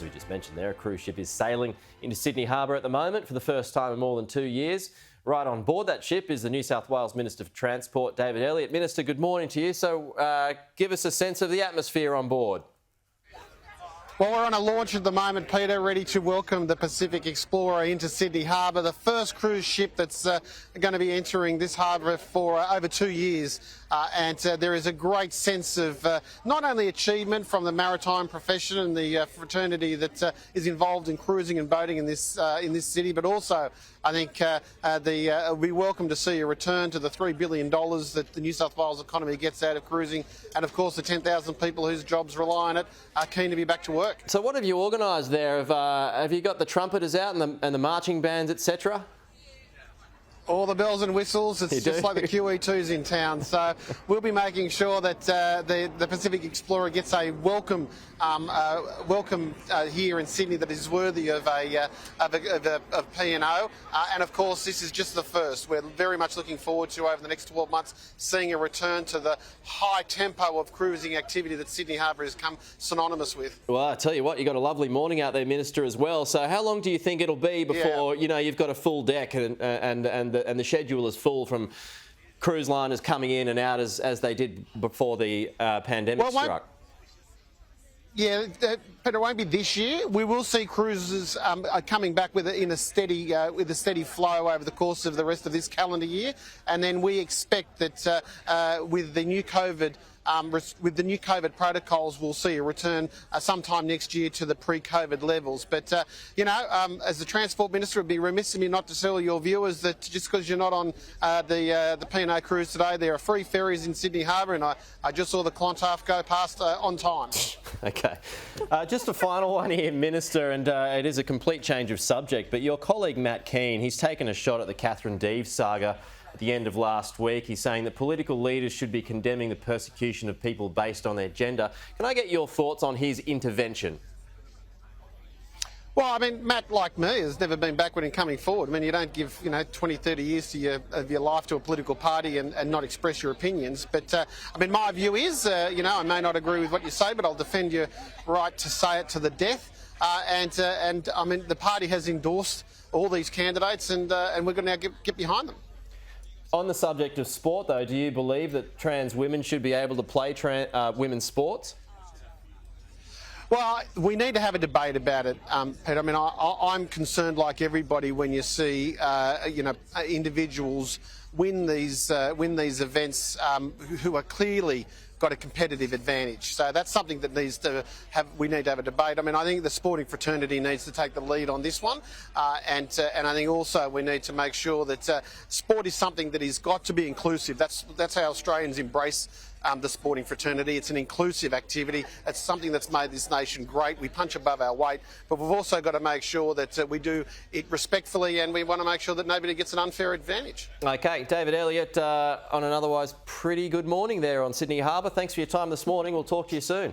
As we just mentioned there, a cruise ship is sailing into Sydney Harbour at the moment for the first time in more than 2 years. Right on board that ship is the New South Wales Minister for Transport, David Elliott. Minister, good morning to you. So give us a sense of the atmosphere on board. Well, we're on a launch at the moment, Peter, ready to welcome the Pacific Explorer into Sydney Harbour, the first cruise ship that's going to be entering this harbour for over 2 years. And there is a great sense of not only achievement from the maritime profession and the fraternity that is involved in cruising and boating in this city, but also I think we welcome to see a return to the $3 billion that the New South Wales economy gets out of cruising, and of course the 10,000 people whose jobs rely on it are keen to be back to work. So what have you organised there? Have you got the trumpeters out and the marching bands, etc.? All the bells and whistles. It's just like the QE2s in town. So we'll be making sure that the Pacific Explorer gets a welcome here in Sydney that is worthy of P&O. And of course, this is just the first. We're very much looking forward to, over the next 12 months, seeing a return to the high tempo of cruising activity that Sydney Harbour has come synonymous with. Well, I tell you what, you've got a lovely morning out there, Minister, as well. So how long do you think it'll be before you've got a full deck and the schedule is full from cruise liners coming in and out as they did before the pandemic struck? Yeah, but it won't be this year. We will see cruises coming back with a steady flow over the course of the rest of this calendar year, and then we expect that with the new COVID protocols, we'll see a return sometime next year to the pre-COVID levels. But, as the Transport Minister, it would be remiss of me not to tell your viewers that just because you're not on the P&O cruise today, there are free ferries in Sydney Harbour, and I just saw the Clontarf go past on time. Okay. Just a final one here, Minister, and it is a complete change of subject, but your colleague Matt Kean, he's taken a shot at the Catherine Deves saga at the end of last week. He's saying that political leaders should be condemning the persecution of people based on their gender. Can I get your thoughts on his intervention? Well, I mean, Matt, like me, has never been backward in coming forward. I mean, you don't give 20, 30 years of your life to a political party and not express your opinions. But, I mean, my view is, I may not agree with what you say, but I'll defend your right to say it to the death. And I mean, the party has endorsed all these candidates, and we're going to now get behind them. On the subject of sport, though, do you believe that trans women should be able to play women's sports? Well, we need to have a debate about it, Peter. I mean, I'm concerned, like everybody, when you see, individuals win these events who are clearly got a competitive advantage. So that's something that we need to have a debate. I mean, I think the sporting fraternity needs to take the lead on this one, and I think also we need to make sure that sport is something that has got to be inclusive. That's how Australians embrace the sporting fraternity. It's an inclusive activity. It's something that's made this nation great. We punch above our weight, but we've also got to make sure that we do it respectfully, and we want to make sure that nobody gets an unfair advantage. Okay, David Elliott, on an otherwise pretty good morning there on Sydney Harbour. Thanks for your time this morning. We'll talk to you soon.